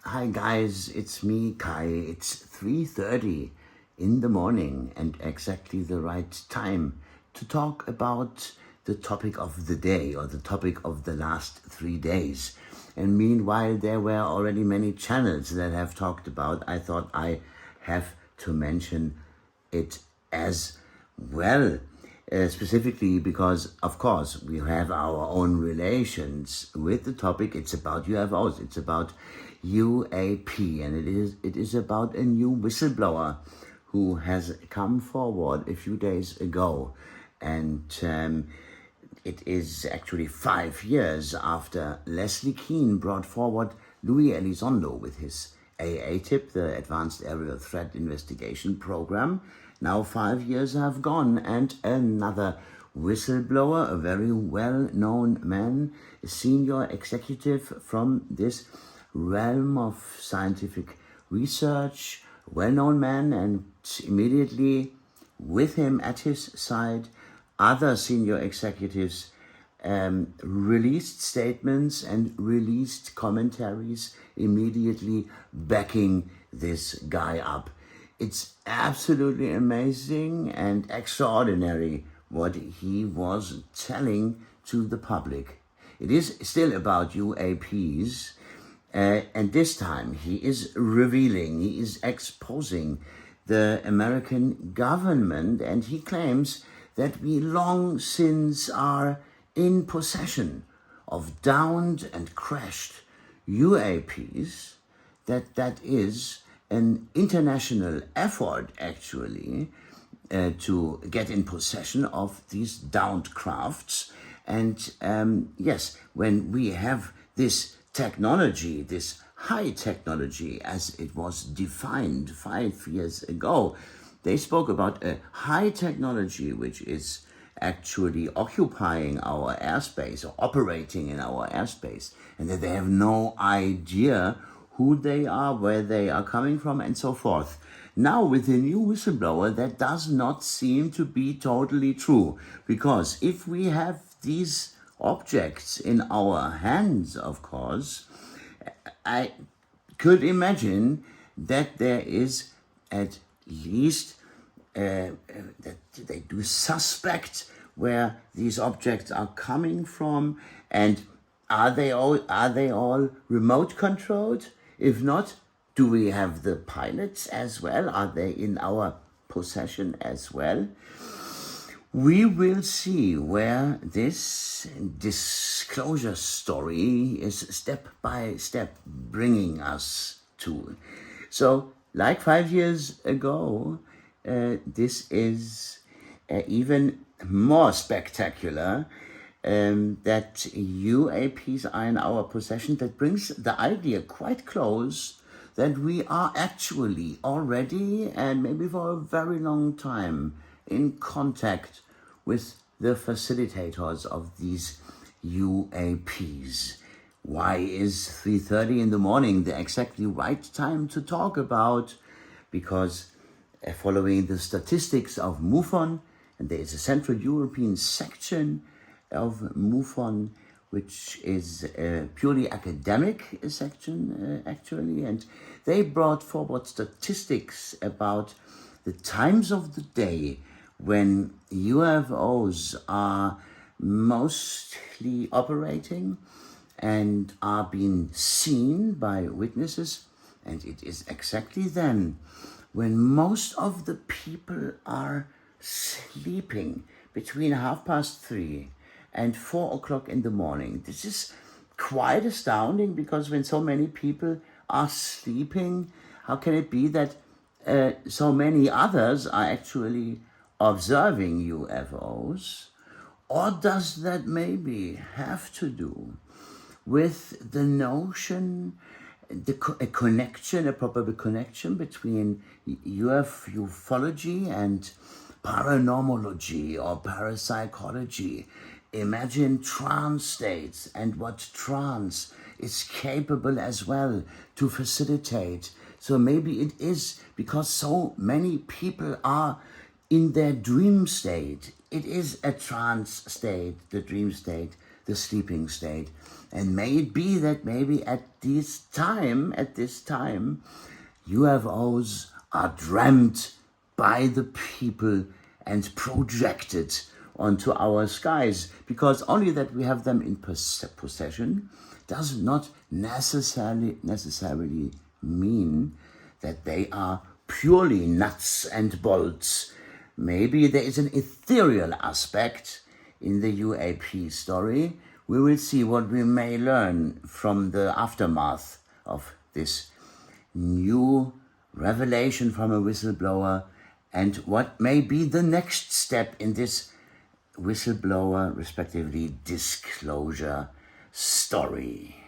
Hi guys, it's me, Kai. It's 3:30 in the morning and exactly the right time to talk about the topic of the day or the topic of the last 3 days. And meanwhile, there were already many channels that have talked about. I thought I have to mention it as well. Specifically because, of course, we have our own relations with the topic. It's about UFOs. It's about UAP, and it is about a new whistleblower who has come forward a few days ago, and it is actually 5 years after Leslie Kean brought forward Louis Elizondo with his AATIP, the Advanced Aerial Threat Investigation Program. Now 5 years have gone, and another whistleblower, a very well-known man, a senior executive from this realm of scientific research, well-known man, and immediately with him at his side, other senior executives released statements and released commentaries immediately backing this guy up. It's absolutely amazing and extraordinary what he was telling to the public. It is still about UAPs, and this time he is revealing, he is exposing the American government, and he claims that we long since are in possession of downed and crashed UAPs, that is an international effort actually to get in possession of these downed crafts. And yes, when we have this technology, this high technology as it was defined 5 years ago, they spoke about a high technology which is actually occupying our airspace or operating in our airspace, and that they have no idea who they are, where they are coming from, and so forth. Now, with the new whistleblower, that does not seem to be totally true, because if we have these objects in our hands, of course, I could imagine that there is at least that they do suspect where these objects are coming from, and are they all remote controlled? If not, do we have the pilots as well? Are they in our possession as well? We will see where this disclosure story is step by step bringing us to. So, like 5 years ago, this is even more spectacular, that UAPs are in our possession. That brings the idea quite close that we are actually already, and maybe for a very long time, in contact with the facilitators of these UAPs. Why is 3:30 in the morning the exactly right time to talk about? Because following the statistics of MUFON, and there is a Central European section of MUFON, which is a purely academic section, actually, and they brought forward statistics about the times of the day when UFOs are mostly operating and are being seen by witnesses, and it is exactly then when most of the people are sleeping between 3:30 and 4 o'clock in the morning. This is quite astounding, because when so many people are sleeping, how can it be that so many others are actually observing UFOs? Or does that maybe have to do with the notion, a connection, a probable connection between ufology and paranormology or parapsychology? Imagine trance states and what trance is capable as well to facilitate. So maybe it is because so many people are in their dream state. It is a trance state, the dream state, the sleeping state. And may it be that maybe at this time, UFOs are dreamt by the people and projected onto our skies, because only that we have them in possession does not necessarily mean that they are purely nuts and bolts. Maybe there is an ethereal aspect in the UAP story. We will see what we may learn from the aftermath of this new revelation from a whistleblower, and what may be the next step in this whistleblower, respectively disclosure story.